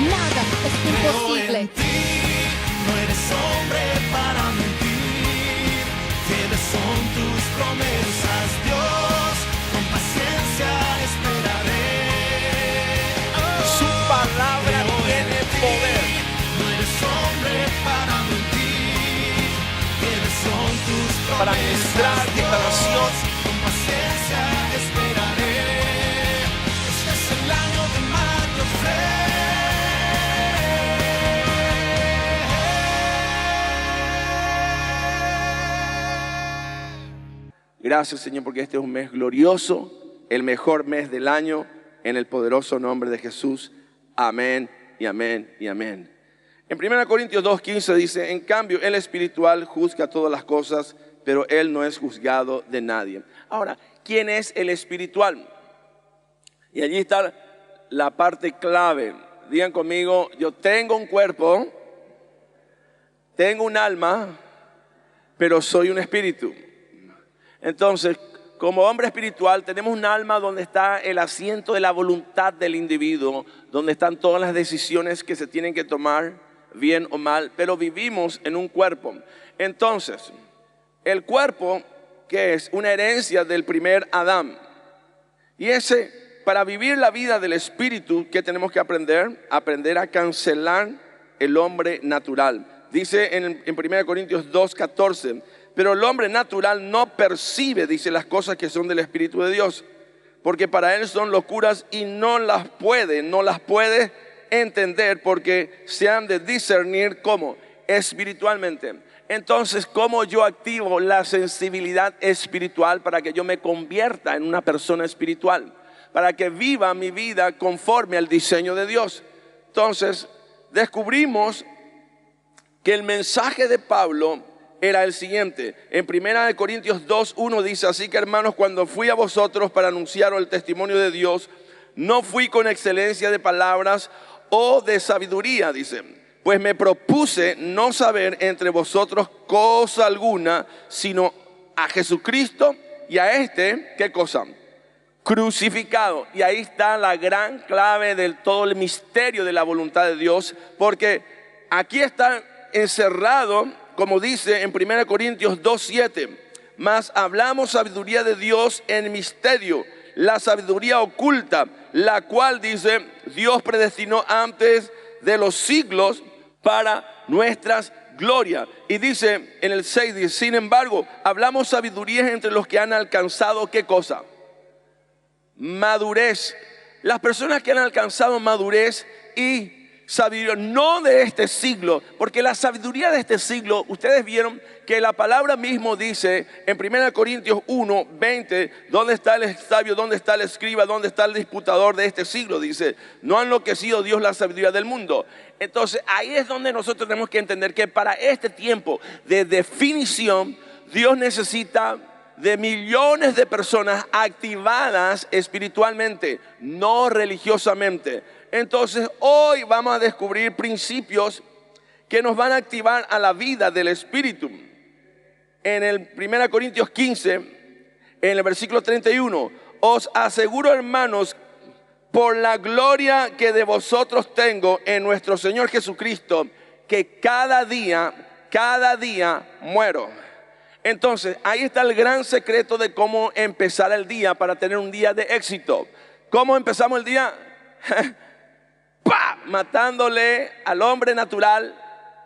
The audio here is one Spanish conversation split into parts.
nada es imposible. En ti no eres hombre para mentir. Fieles son tus promesas, Dios. Con paciencia esperaré. Su palabra tiene poder. No eres hombre para mentir. Fieles son tus promesas, Para ministrar esta nación. con paciencia esperaré. Este es el año de mayor fe. Gracias, Señor, porque este es un mes glorioso, el mejor mes del año, en el poderoso nombre de Jesús. Amén y amén y amén. En 1 Corintios 2:15 dice: en cambio, el espiritual juzga todas las cosas, pero él no es juzgado de nadie. Ahora, ¿quién es el espiritual? Y allí está la parte clave. Digan conmigo: yo tengo un cuerpo, tengo un alma, pero soy un espíritu. Entonces, como hombre espiritual, tenemos un alma donde está el asiento de la voluntad del individuo, donde están todas las decisiones que se tienen que tomar, bien o mal, pero vivimos en un cuerpo. Entonces, el cuerpo, que es una herencia del primer Adán, y para vivir la vida del espíritu, ¿qué tenemos que aprender? Aprender a cancelar el hombre natural. Dice en 1 Corintios 2:14, pero el hombre natural no percibe, dice, las cosas que son del Espíritu de Dios, porque para él son locuras y no las puede entender, porque se han de discernir ¿cómo? Espiritualmente. Entonces, ¿cómo yo activo la sensibilidad espiritual para que yo me convierta en una persona espiritual? Para que viva mi vida conforme al diseño de Dios. Entonces, descubrimos que el mensaje de Pablo era el siguiente. En 1 Corintios 2:1 dice: así que, hermanos, cuando fui a vosotros para anunciaros el testimonio de Dios, no fui con excelencia de palabras o de sabiduría, dice, pues me propuse no saber entre vosotros cosa alguna, sino a Jesucristo y a ¿qué cosa? Crucificado. Y ahí está la gran clave del todo el misterio de la voluntad de Dios, porque aquí está encerrado, como dice en 1 Corintios 2:7, mas hablamos sabiduría de Dios en misterio, la sabiduría oculta, la cual, dice, Dios predestinó antes de los siglos para nuestras glorias. Y dice en el 6, dice, sin embargo, hablamos sabiduría entre los que han alcanzado ¿qué cosa? Madurez. Las personas que han alcanzado madurez y sabiduría, no de este siglo, porque la sabiduría de este siglo, ustedes vieron que la palabra mismo dice en 1 Corintios 1:20, ¿dónde está el sabio? ¿Dónde está el escriba? ¿Dónde está el disputador de este siglo? Dice, no ha enloquecido Dios la sabiduría del mundo. Entonces ahí es donde nosotros tenemos que entender que para este tiempo de definición, Dios necesita de millones de personas activadas espiritualmente, no religiosamente. Entonces hoy vamos a descubrir principios que nos van a activar a la vida del espíritu. En el 1 Corintios 15, en el versículo 31, os aseguro, hermanos, por la gloria que de vosotros tengo en nuestro Señor Jesucristo, que cada día muero. Entonces ahí está el gran secreto de cómo empezar el día para tener un día de éxito. ¿Cómo empezamos el día? ¡Pah! Matándole al hombre natural,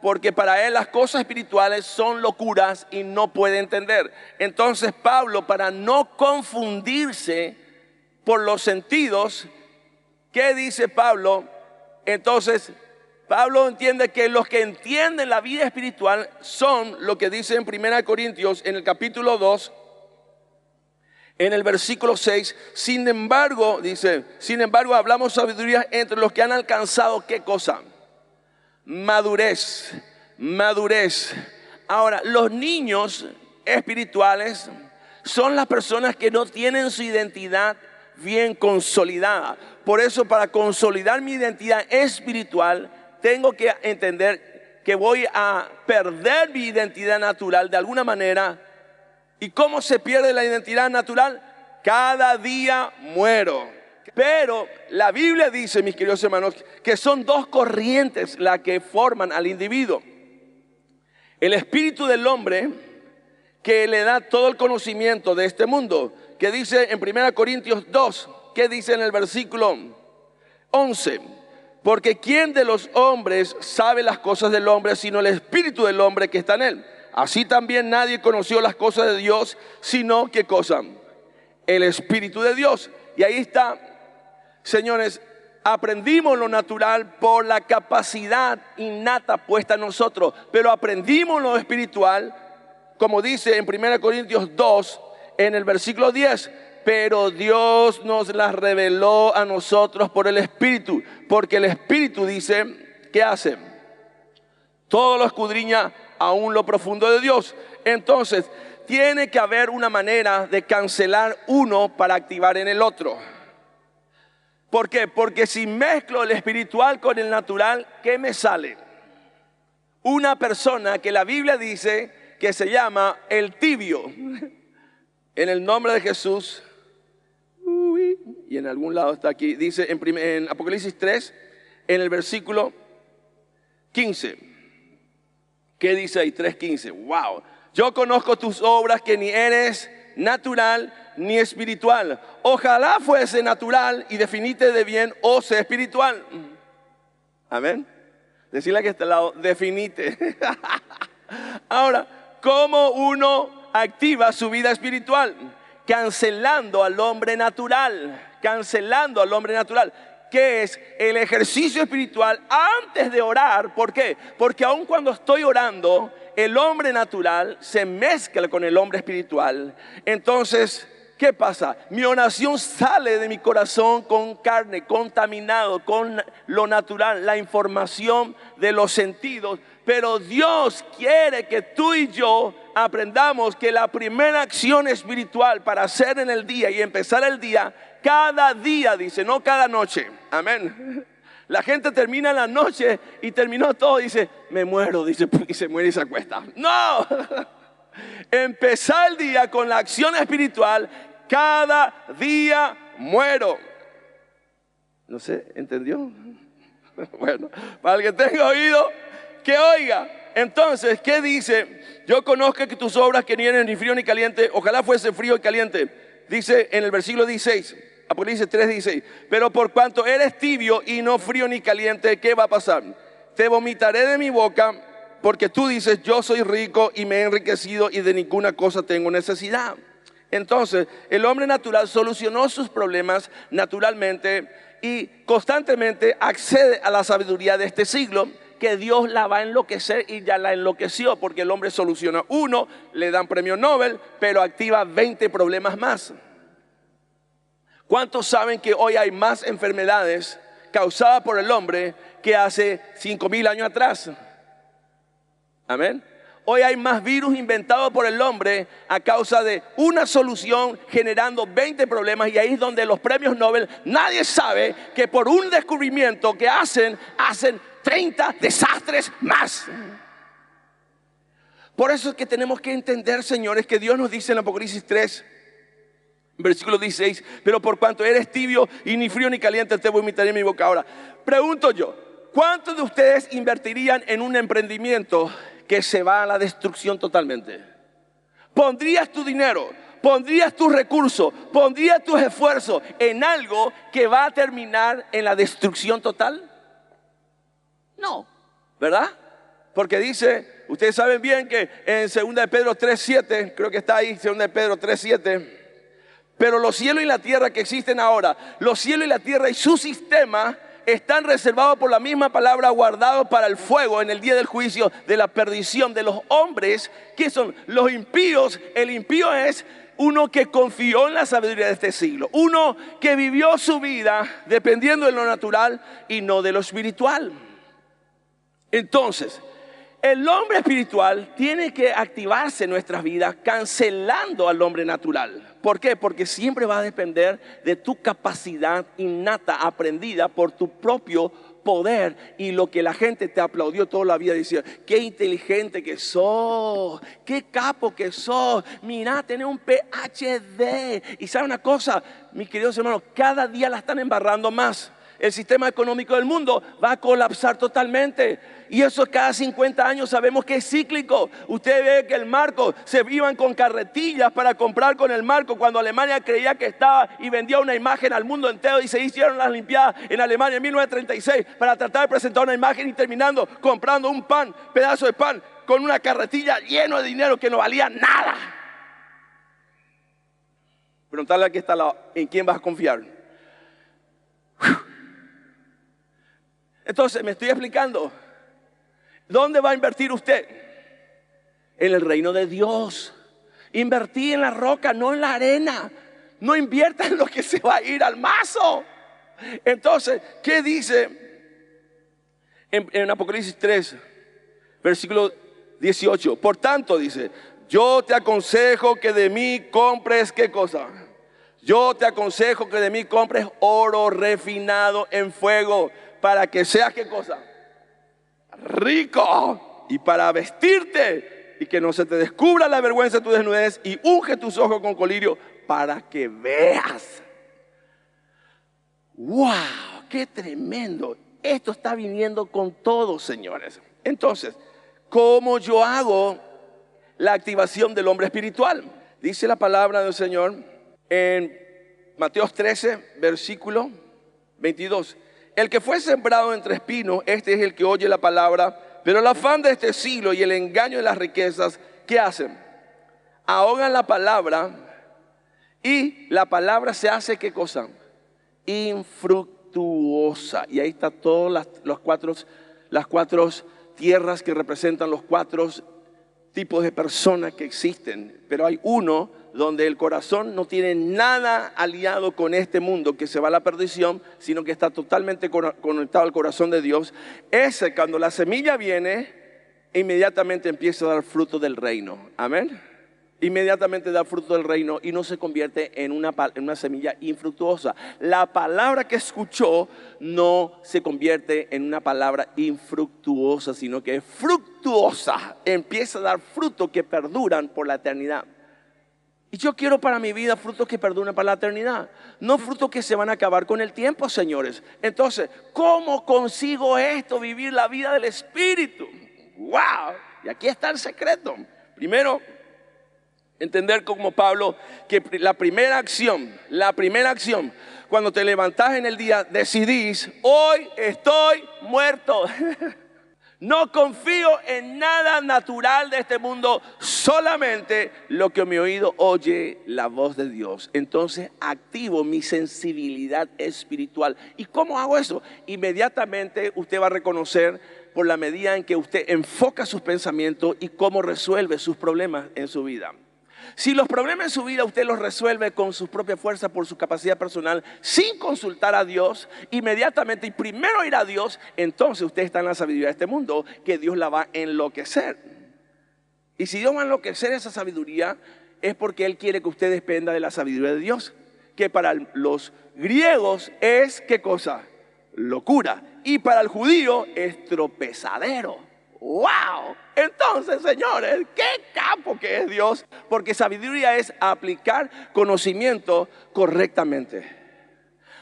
porque para él las cosas espirituales son locuras y no puede entender. Entonces Pablo, para no confundirse por los sentidos, ¿qué dice Pablo? Entonces Pablo entiende que los que entienden la vida espiritual son lo que dice en 1 Corintios en el capítulo 2, en el versículo 6, sin embargo, dice, sin embargo hablamos sabiduría entre los que han alcanzado ¿qué cosa? Madurez. Ahora, los niños espirituales son las personas que no tienen su identidad bien consolidada. Por eso, para consolidar mi identidad espiritual, tengo que entender que voy a perder mi identidad natural de alguna manera. ¿Y cómo se pierde la identidad natural? Cada día muero. Pero la Biblia dice, mis queridos hermanos, que son dos corrientes las que forman al individuo. El espíritu del hombre, que le da todo el conocimiento de este mundo, que dice en 1 Corintios 2, que dice en el versículo 11, porque ¿quién de los hombres sabe las cosas del hombre sino el espíritu del hombre que está en él? Así también nadie conoció las cosas de Dios, sino ¿qué cosa? El espíritu de Dios. Y ahí está, señores, aprendimos lo natural por la capacidad innata puesta en nosotros, pero aprendimos lo espiritual, como dice en 1 Corintios 2, en el versículo 10, pero Dios nos las reveló a nosotros por el Espíritu, porque el Espíritu dice, ¿qué hace? Todo lo escudriña aún lo profundo de Dios. Entonces, tiene que haber una manera de cancelar uno para activar en el otro. ¿Por qué? Porque si mezclo el espiritual con el natural, ¿qué me sale? Una persona que la Biblia dice que se llama el tibio. En el nombre de Jesús, y en algún lado está aquí, dice en Apocalipsis 3, en el versículo 15. ¿Qué dice ahí? 3:15. Wow. Yo conozco tus obras, que ni eres natural ni espiritual. Ojalá fuese natural y definite de bien o sea espiritual. Amén. Decirle que está al lado, definite. Ahora, ¿cómo uno activa su vida espiritual? Cancelando al hombre natural. Cancelando al hombre natural. ¿Qué es? El ejercicio espiritual antes de orar. ¿Por qué? Porque aun cuando estoy orando, el hombre natural se mezcla con el hombre espiritual. Entonces, ¿qué pasa? Mi oración sale de mi corazón con carne, contaminado con lo natural, la información de los sentidos. Pero Dios quiere que tú y yo aprendamos que la primera acción espiritual para hacer en el día y empezar el día, cada día, dice, no cada noche. Amén. La gente termina la noche y terminó todo, dice, me muero, dice, y se muere y se acuesta. No. Empezar el día con la acción espiritual, cada día muero. No sé, ¿entendió? Bueno, para el que tenga oído, que oiga. Entonces, ¿qué dice? Yo conozco que tus obras que ni eres ni frío ni caliente, ojalá fuese frío y caliente. Dice en el versículo 16, Apocalipsis 3:16, pero por cuanto eres tibio y no frío ni caliente, ¿qué va a pasar? Te vomitaré de mi boca, porque tú dices, yo soy rico y me he enriquecido y de ninguna cosa tengo necesidad. Entonces, el hombre natural solucionó sus problemas naturalmente y constantemente accede a la sabiduría de este siglo, que Dios la va a enloquecer y ya la enloqueció, porque el hombre soluciona uno, le dan premio Nobel, pero activa 20 problemas más. ¿Cuántos saben que hoy hay más enfermedades causadas por el hombre que hace 5,000 años atrás? Amén. Hoy hay más virus inventados por el hombre a causa de una solución generando 20 problemas, y ahí es donde los premios Nobel, nadie sabe que por un descubrimiento que hacen 30 desastres más. Por eso es que tenemos que entender, señores, que Dios nos dice en Apocalipsis 3, versículo 16, pero por cuanto eres tibio y ni frío ni caliente, te vomitaré en mi boca. Ahora, pregunto yo, ¿cuántos de ustedes invertirían en un emprendimiento que se va a la destrucción totalmente? ¿Pondrías tu dinero, pondrías tus recursos, pondrías tus esfuerzos en algo que va a terminar en la destrucción total? No, ¿verdad? Porque dice, ustedes saben bien que en 2 de Pedro 3:7, creo que está ahí, 2 de Pedro 3:7, pero los cielos y la tierra que existen ahora, los cielos y la tierra y su sistema están reservados por la misma palabra, guardados para el fuego en el día del juicio de la perdición de los hombres, que son los impíos. El impío es uno que confió en la sabiduría de este siglo, uno que vivió su vida dependiendo de lo natural y no de lo espiritual. Entonces, el hombre espiritual tiene que activarse en nuestras vidas cancelando al hombre natural. ¿Por qué? Porque siempre va a depender de tu capacidad innata, aprendida por tu propio poder, y lo que la gente te aplaudió toda la vida, decía, qué inteligente que sos, qué capo que sos, mirá, tenés un PhD. Y sabe una cosa, mis queridos hermanos, cada día la están embarrando más. El sistema económico del mundo va a colapsar totalmente. Y eso cada 50 años sabemos que es cíclico. Usted ve que el marco, se iban con carretillas para comprar con el marco cuando Alemania creía que estaba y vendía una imagen al mundo entero, y se hicieron las Olimpiadas en Alemania en 1936 para tratar de presentar una imagen, y terminando comprando un pedazo de pan con una carretilla lleno de dinero que no valía nada. Preguntarle a quien está al lado, ¿en quién vas a confiar? Entonces, me estoy explicando. ¿Dónde va a invertir usted? En el reino de Dios. Invertí en la roca, no en la arena. No invierta en lo que se va a ir al mazo. Entonces, ¿qué dice en Apocalipsis 3, versículo 18? Por tanto, dice, yo te aconsejo que de mí compres, ¿qué cosa? Yo te aconsejo que de mí compres oro refinado en fuego, para que seas, ¿qué cosa? Rico, y para vestirte, y que no se te descubra la vergüenza de tu desnudez, y unge tus ojos con colirio para que veas. ¡Wow! ¡Qué tremendo! Esto está viniendo con todo, señores. Entonces, ¿cómo yo hago la activación del hombre espiritual? Dice la palabra del Señor en Mateo 13, versículo 22. El que fue sembrado entre espinos, este es el que oye la palabra, pero el afán de este siglo y el engaño de las riquezas, ¿qué hacen? Ahogan la palabra, y la palabra se hace, ¿qué cosa? Infructuosa. Y ahí está todas las cuatro tierras que representan los cuatro tipos de personas que existen. Pero hay uno donde el corazón no tiene nada aliado con este mundo que se va a la perdición, sino que está totalmente conectado al corazón de Dios. Ese, cuando la semilla viene, inmediatamente empieza a dar fruto del reino. Amén. Inmediatamente da fruto del reino y no se convierte en una semilla infructuosa. La palabra que escuchó no se convierte en una palabra infructuosa, sino que es fructuosa. Empieza a dar frutos que perduran por la eternidad. Y yo quiero para mi vida frutos que perduren para la eternidad, no frutos que se van a acabar con el tiempo, señores. Entonces, ¿cómo consigo esto? Vivir la vida del Espíritu. ¡Wow! Y aquí está el secreto. Primero, entender como Pablo que la primera acción, cuando te levantás en el día, decidís, hoy estoy muerto. No confío en nada natural de este mundo, solamente lo que mi oído oye la voz de Dios. Entonces activo mi sensibilidad espiritual. ¿Y cómo hago eso? Inmediatamente usted va a reconocer por la medida en que usted enfoca sus pensamientos y cómo resuelve sus problemas en su vida. Si los problemas en su vida usted los resuelve con sus propias fuerzas, por su capacidad personal, sin consultar a Dios, inmediatamente y primero ir a Dios, entonces usted está en la sabiduría de este mundo, que Dios la va a enloquecer. Y si Dios va a enloquecer esa sabiduría, es porque Él quiere que usted dependa de la sabiduría de Dios, que para los griegos es, ¿qué cosa? Locura. Y para el judío es tropezadero. ¡Wow! Entonces, señores, qué capo que es Dios, porque sabiduría es aplicar conocimiento correctamente.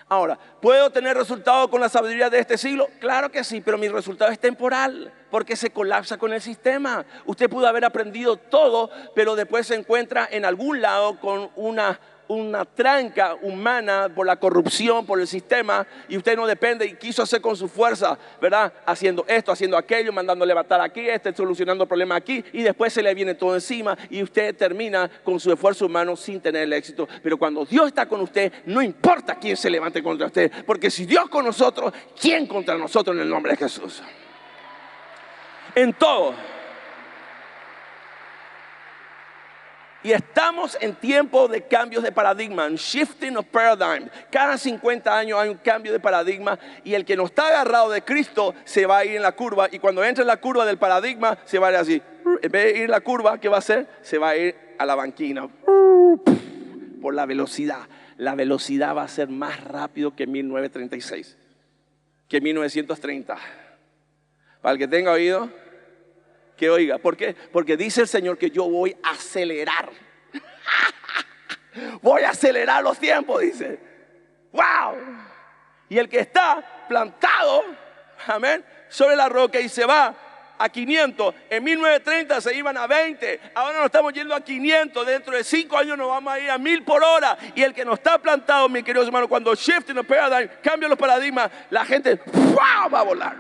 Ahora, ¿puedo tener resultados con la sabiduría de este siglo? Claro que sí, pero mi resultado es temporal, porque se colapsa con el sistema. Usted pudo haber aprendido todo, pero después se encuentra en algún lado con una tranca humana por la corrupción, por el sistema, y usted no depende y quiso hacer con su fuerza, ¿verdad? Haciendo esto, haciendo aquello, mandando levantar aquí, solucionando problemas aquí, y después se le viene todo encima y usted termina con su esfuerzo humano sin tener el éxito. Pero cuando Dios está con usted, no importa quién se levante contra usted, porque si Dios con nosotros, ¿quién contra nosotros en el nombre de Jesús? En todo. Y estamos en tiempo de cambios de paradigma, shifting of paradigm. Cada 50 años hay un cambio de paradigma, y el que no está agarrado de Cristo se va a ir en la curva, y cuando entre en la curva del paradigma se va a ir así. En vez de ir en la curva, ¿qué va a hacer? Se va a ir a la banquina por la velocidad. La velocidad va a ser más rápido que 1936. que 1930. Para el que tenga oído, que oiga. ¿Por qué? Porque dice el Señor que yo voy a acelerar. Voy a acelerar los tiempos, dice. ¡Wow! Y el que está plantado, amén, sobre la roca y se va a 500. En 1930 se iban a 20. Ahora nos estamos yendo a 500. Dentro de 5 años nos vamos a ir a 1000 por hora. Y el que no está plantado, mis queridos hermanos, cuando shifting the paradigm, cambia los paradigmas, la gente ¡wow! Va a volar.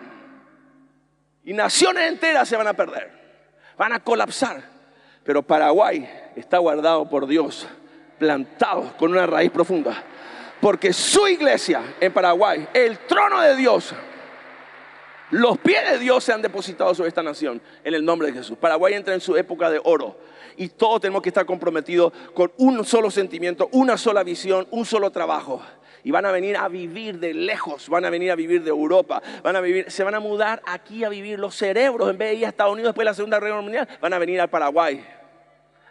Y naciones enteras se van a perder. Van a colapsar. Pero Paraguay está guardado por Dios, plantado con una raíz profunda. Porque su iglesia en Paraguay, el trono de Dios, los pies de Dios se han depositado sobre esta nación en el nombre de Jesús. Paraguay entra en su época de oro y todos tenemos que estar comprometidos con un solo sentimiento, una sola visión, un solo trabajo. Y van a venir a vivir de lejos, van a venir a vivir de Europa, se van a mudar aquí a vivir. Los cerebros, en vez de ir a Estados Unidos después de la Segunda Guerra Mundial, van a venir a Paraguay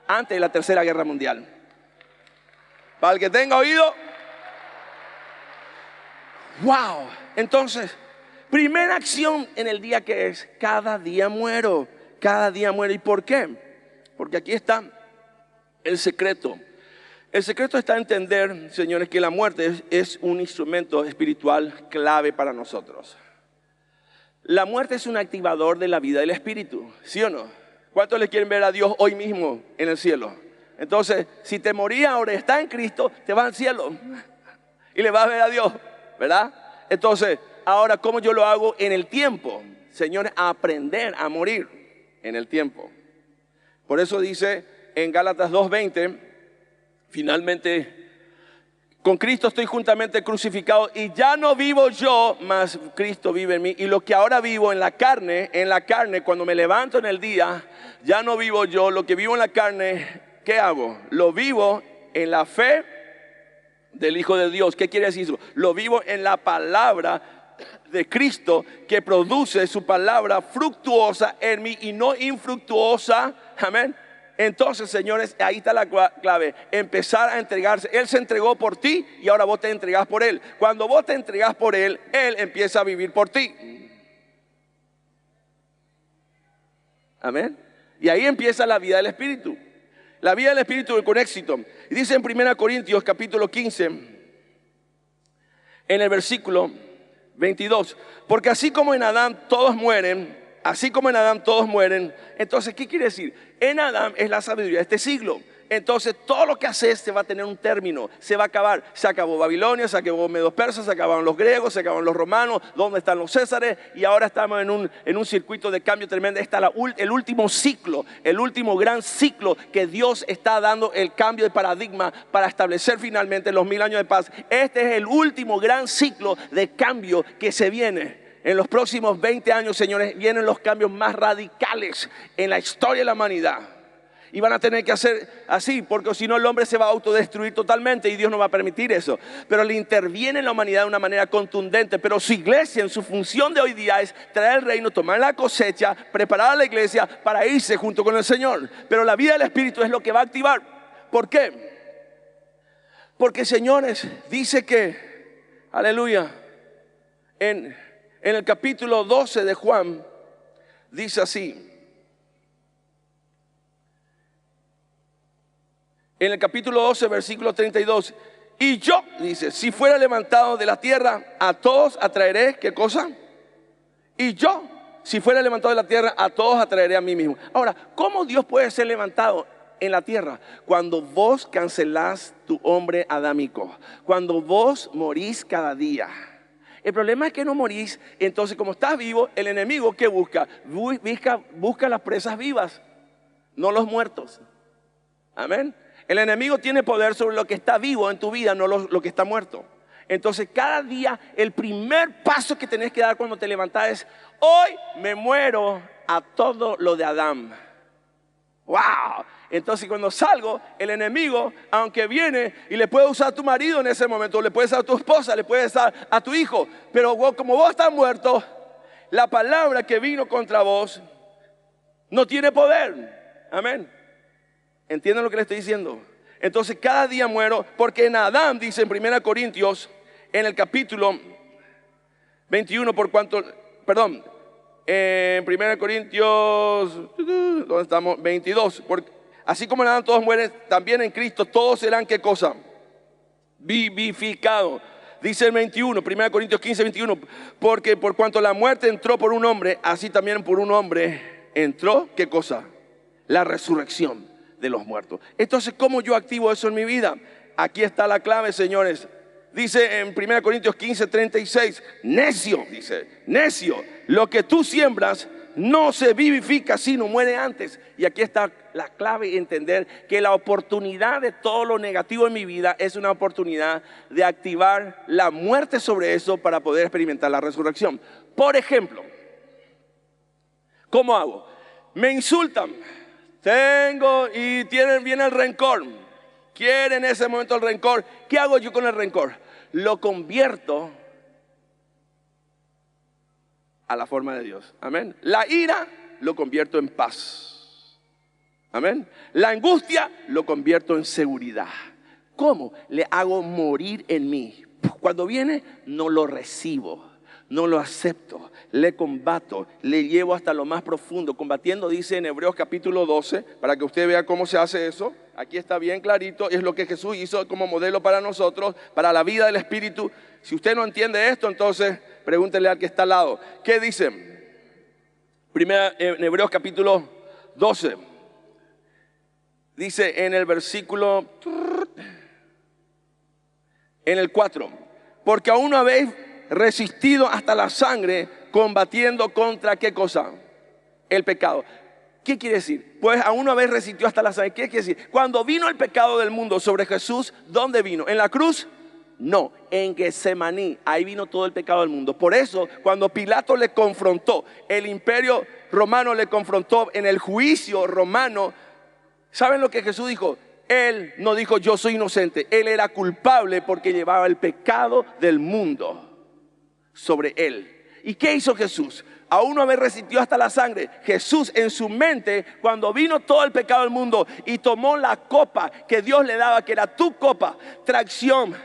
antes de la Tercera Guerra Mundial. Para el que tenga oído, wow. Entonces, primera acción en el día que es, cada día muero, cada día muero. ¿Y por qué? Porque aquí está el secreto. El secreto está en entender, señores, que la muerte es un instrumento espiritual clave para nosotros. La muerte es un activador de la vida del espíritu, ¿sí o no? ¿Cuántos le quieren ver a Dios hoy mismo en el cielo? Entonces, si te morías ahora y estás en Cristo, te vas al cielo y le vas a ver a Dios, ¿verdad? Entonces, ahora, ¿cómo yo lo hago en el tiempo? Señores, aprender a morir en el tiempo. Por eso dice en Gálatas 2:20, finalmente, con Cristo estoy juntamente crucificado y ya no vivo yo, mas Cristo vive en mí. Y lo que ahora vivo en la carne, cuando me levanto en el día, ya no vivo yo. Lo que vivo en la carne, ¿qué hago? Lo vivo en la fe del Hijo de Dios. ¿Qué quiere decir eso? Lo vivo en la palabra de Cristo que produce su palabra fructuosa en mí y no infructuosa. Amén. Entonces, señores, ahí está la clave. Empezar a entregarse. Él se entregó por ti y ahora vos te entregás por Él. Cuando vos te entregás por Él, Él empieza a vivir por ti. Amén. Y ahí empieza la vida del Espíritu. La vida del Espíritu con éxito. Y dice en 1 Corintios capítulo 15, en el versículo 22. Porque así como en Adán todos mueren, entonces, ¿qué quiere decir? En Adán es la sabiduría de este siglo. Entonces, todo lo que haces se va a tener un término, se va a acabar. Se acabó Babilonia, se acabó Medos Persas, se acabaron los griegos, se acabaron los romanos, ¿dónde están los césares? Y ahora estamos en un circuito de cambio tremendo. Está el último ciclo, el último gran ciclo que Dios está dando el cambio de paradigma para establecer finalmente los 1000 años de paz. Este es el último gran ciclo de cambio que se viene. En los próximos 20 años, señores, vienen los cambios más radicales en la historia de la humanidad. Y van a tener que hacer así, porque si no el hombre se va a autodestruir totalmente y Dios no va a permitir eso. Pero le interviene en la humanidad de una manera contundente. Pero su iglesia, en su función de hoy día, es traer el reino, tomar la cosecha, preparar a la iglesia para irse junto con el Señor. Pero la vida del Espíritu es lo que va a activar. ¿Por qué? Porque, señores, dice que, aleluya, en el capítulo 12 de Juan, dice así. En el capítulo 12, versículo 32. Y yo, dice, si fuera levantado de la tierra, a todos atraeré, ¿qué cosa? Y yo, si fuera levantado de la tierra, a todos atraeré a mí mismo. Ahora, ¿cómo Dios puede ser levantado en la tierra? Cuando vos cancelás tu hombre adámico. Cuando vos morís cada día. El problema es que no morís. Entonces, como estás vivo, el enemigo, ¿qué busca? Busca las presas vivas, no los muertos. Amén. El enemigo tiene poder sobre lo que está vivo en tu vida, no lo que está muerto. Entonces, cada día, el primer paso que tenés que dar cuando te levantás es: hoy me muero a todo lo de Adán. ¡Wow! Entonces, cuando salgo, el enemigo, aunque viene y le puede usar a tu marido en ese momento, le puede usar a tu esposa, le puede usar a tu hijo, pero como vos estás muerto, la palabra que vino contra vos no tiene poder. Amén. ¿Entienden lo que le estoy diciendo? Entonces, cada día muero, porque en Adán, dice en 1 Corintios, en el capítulo 21, por cuanto, perdón, en 1 Corintios, ¿dónde estamos? 22, así como en Adán todos mueren, también en Cristo todos serán, ¿qué cosa? Vivificados. Dice el 21, 1 Corintios 15, 21, porque por cuanto la muerte entró por un hombre, así también por un hombre entró, ¿qué cosa? La resurrección de los muertos. Entonces, ¿cómo yo activo eso en mi vida? Aquí está la clave, señores. Dice en 1 Corintios 15, 36, necio, dice, necio, lo que tú siembras no se vivifica sino muere antes. Y aquí está la clave, entender que la oportunidad de todo lo negativo en mi vida es una oportunidad de activar la muerte sobre eso para poder experimentar la resurrección. Por ejemplo, ¿cómo hago? Me insultan, viene el rencor, quieren en ese momento el rencor. ¿Qué hago yo con el rencor? Lo convierto a la forma de Dios. Amén. La ira lo convierto en paz. Amén. La angustia lo convierto en seguridad. ¿Cómo? Le hago morir en mí. Cuando viene, no lo recibo, no lo acepto, le combato, le llevo hasta lo más profundo. Combatiendo, dice en Hebreos capítulo 12, para que usted vea cómo se hace eso. Aquí está bien clarito, es lo que Jesús hizo como modelo para nosotros, para la vida del Espíritu. Si usted no entiende esto, entonces pregúntele al que está al lado. ¿Qué dice? En Hebreos capítulo 12, dice en el versículo, en el 4, porque aún no habéis resistido hasta la sangre, combatiendo contra ¿qué cosa? El pecado. ¿Qué quiere decir? Pues aún no habéis resistido hasta la sangre. ¿Qué quiere decir? Cuando vino el pecado del mundo sobre Jesús, ¿dónde vino? ¿En la cruz? No, en Getsemaní. Ahí vino todo el pecado del mundo. Por eso, cuando Pilato le confrontó, el imperio romano le confrontó en el juicio romano, ¿saben lo que Jesús dijo? Él no dijo yo soy inocente. Él era culpable porque llevaba el pecado del mundo sobre él. ¿Y qué hizo Jesús? Aún no haber resistido hasta la sangre. Jesús en su mente, cuando vino todo el pecado del mundo y tomó la copa que Dios le daba, que era tu copa, traición,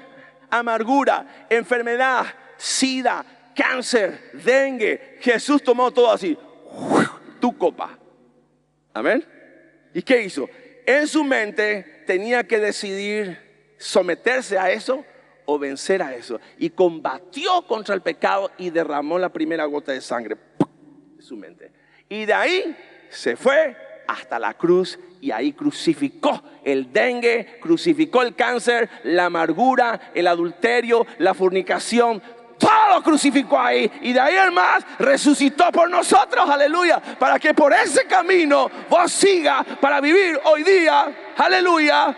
amargura, enfermedad, sida, cáncer, dengue. Jesús tomó todo así, tu copa. Amén. ¿Y qué hizo? En su mente tenía que decidir someterse a eso o vencer a eso. Y combatió contra el pecado y derramó la primera gota de sangre en su mente. Y de ahí se fue hasta la cruz y ahí crucificó el dengue, crucificó el cáncer, la amargura, el adulterio, la fornicación. Todo lo crucificó ahí. Y de ahí en más resucitó por nosotros, aleluya. Para que por ese camino vos sigas para vivir hoy día, aleluya,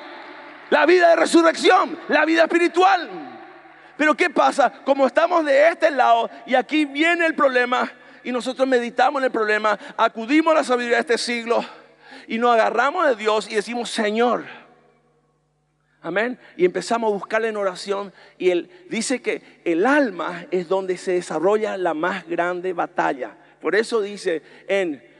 la vida de resurrección, la vida espiritual. Pero ¿qué pasa? Como estamos de este lado y aquí viene el problema y nosotros meditamos en el problema, acudimos a la sabiduría de este siglo y nos agarramos de Dios y decimos Señor, amén, y empezamos a buscarle en oración. Y Él dice que el alma es donde se desarrolla la más grande batalla. Por eso dice en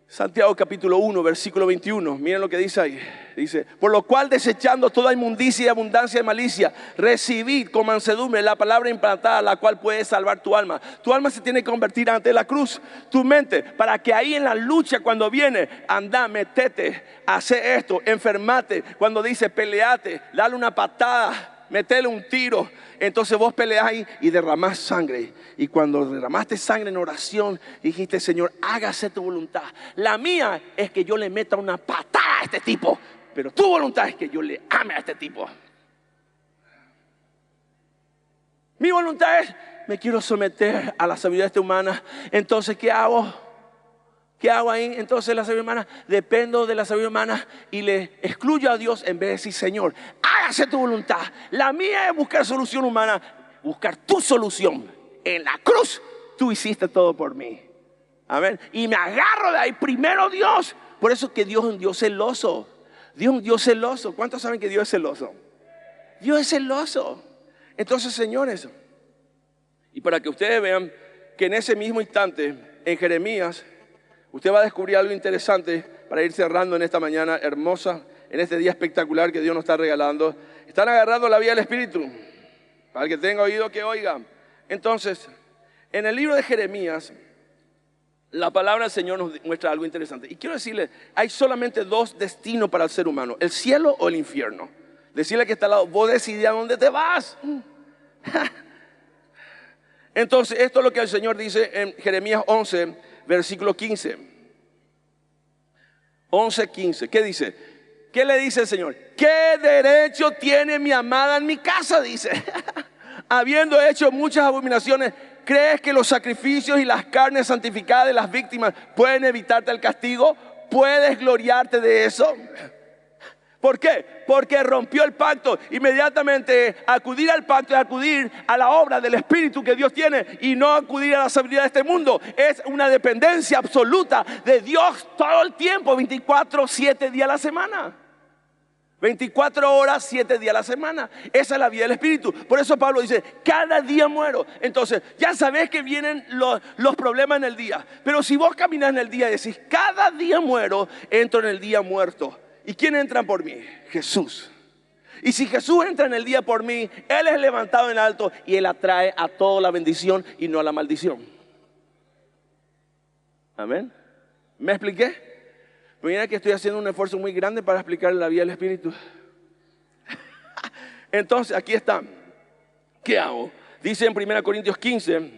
Santiago capítulo 1, versículo 21. Miren lo que dice ahí. Dice, por lo cual desechando toda inmundicia y abundancia de malicia, recibid con mansedumbre la palabra implantada, la cual puede salvar tu alma. Tu alma se tiene que convertir ante la cruz. Tu mente, para que ahí en la lucha cuando viene, anda, metete, hace esto, enfermate. Cuando dice peleate, dale una patada, metele un tiro. Entonces vos peleás ahí y derramás sangre. Y cuando derramaste sangre en oración, dijiste Señor, hágase tu voluntad. La mía es que yo le meta una patada a este tipo, pero tu voluntad es que yo le ame a este tipo. Mi voluntad es, me quiero someter a la sabiduría de esta humana. Entonces, ¿qué hago? ¿Qué hago ahí? Entonces la sabiduría humana, dependo de la sabiduría humana y le excluyo a Dios en vez de decir Señor, hágase tu voluntad. La mía es buscar solución humana, buscar tu solución. En la cruz tú hiciste todo por mí. Amén. Y me agarro de ahí primero Dios. Por eso que Dios es un Dios celoso. Dios es un Dios celoso. ¿Cuántos saben que Dios es celoso? Dios es celoso. Entonces, señores, y para que ustedes vean que en ese mismo instante, en Jeremías, usted va a descubrir algo interesante para ir cerrando en esta mañana hermosa, en este día espectacular que Dios nos está regalando. Están agarrando la vía del Espíritu. Para el que tenga oído, que oiga. Entonces, En el libro de Jeremías, la palabra del Señor nos muestra algo interesante. Y quiero decirle, hay solamente dos destinos para el ser humano: el cielo o el infierno. Decirle que está al lado, vos decidís a dónde te vas. Entonces, esto es lo que el Señor dice en Jeremías 11, versículo 15. 11, 15. ¿Qué dice? ¿Qué le dice el Señor? ¿Qué derecho tiene mi amada en mi casa? Dice. Habiendo hecho muchas abominaciones, ¿crees que los sacrificios y las carnes santificadas de las víctimas pueden evitarte el castigo? ¿Puedes gloriarte de eso? ¿Por qué? Porque rompió el pacto. Inmediatamente acudir al pacto es acudir a la obra del Espíritu que Dios tiene y no acudir a la sabiduría de este mundo. Es una dependencia absoluta de Dios todo el tiempo, 24/7 días a la semana. 24 horas, 7 días a la semana. Esa es la vida del Espíritu. Por eso Pablo dice, cada día muero. Entonces, ya sabes que vienen los problemas en el día. Pero si vos caminas en el día y decís, cada día muero, entro en el día muerto. ¿Y quién entra por mí? Jesús. Y si Jesús entra en el día por mí, Él es levantado en alto y Él atrae a toda la bendición y no a la maldición. Amén. ¿Me expliqué? Mira que estoy haciendo un esfuerzo muy grande para explicarle la vida del Espíritu. Entonces, aquí está. ¿Qué hago? Dice en 1 Corintios 15,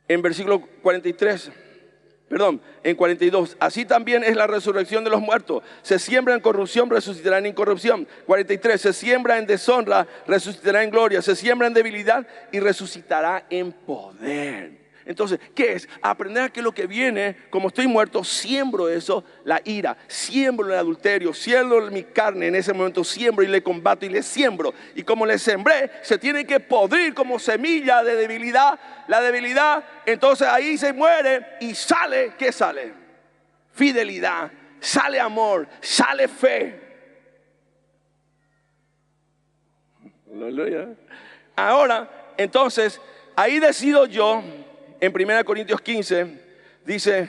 en versículo 43. Perdón, en 42. Así también es la resurrección de los muertos. Se siembra en corrupción, resucitará en incorrupción. 43. Se siembra en deshonra, resucitará en gloria. Se siembra en debilidad y resucitará en poder. Entonces, ¿qué es? Aprender que lo que viene, como estoy muerto, siembro eso, la ira, siembro el adulterio, siembro mi carne, en ese momento siembro y le combato y le siembro. Y como le sembré, se tiene que podrir como semilla de debilidad, la debilidad, entonces ahí se muere y sale, ¿qué sale? Fidelidad, sale amor, sale fe. Ahora, entonces, ahí decido yo. En 1 Corintios 15 dice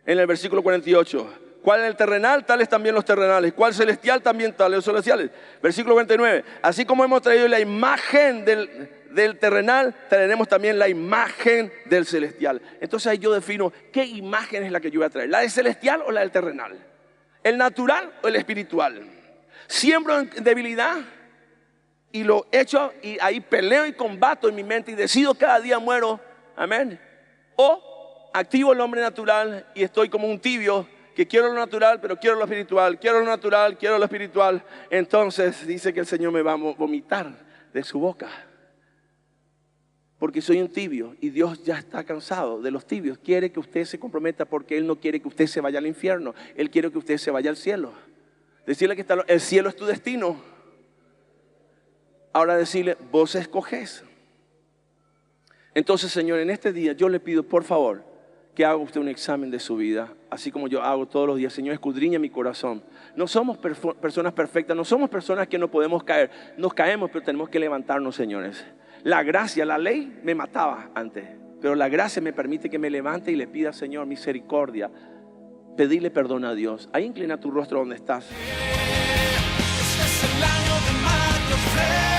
en el versículo 48, ¿cuál es el terrenal? Tales también los terrenales. ¿Cuál celestial? También tales los celestiales. Versículo 49, así como hemos traído la imagen del terrenal, traeremos también la imagen del celestial. Entonces ahí yo defino qué imagen es la que yo voy a traer, la del celestial o la del terrenal, el natural o el espiritual. Siembro en debilidad y lo echo y ahí peleo y combato en mi mente y decido cada día muero. Amén. O activo el hombre natural y estoy como un tibio que quiero lo natural, pero quiero lo espiritual, quiero lo natural, quiero lo espiritual. Entonces dice que el Señor me va a vomitar de su boca. Porque soy un tibio y Dios ya está cansado de los tibios. Quiere que usted se comprometa porque Él no quiere que usted se vaya al infierno. Él quiere que usted se vaya al cielo. Decirle que el cielo es tu destino. Ahora decirle, vos escoges. Entonces, Señor, en este día yo le pido, por favor, que haga usted un examen de su vida, así como yo hago todos los días. Señor, escudriña mi corazón. No somos personas perfectas, no somos personas que no podemos caer. Nos caemos, pero tenemos que levantarnos, señores. La gracia, la ley me mataba antes, pero la gracia me permite que me levante y le pida, Señor, misericordia. Pedirle perdón a Dios. Ahí inclina tu rostro donde estás. Este es el año de Marcos Flores.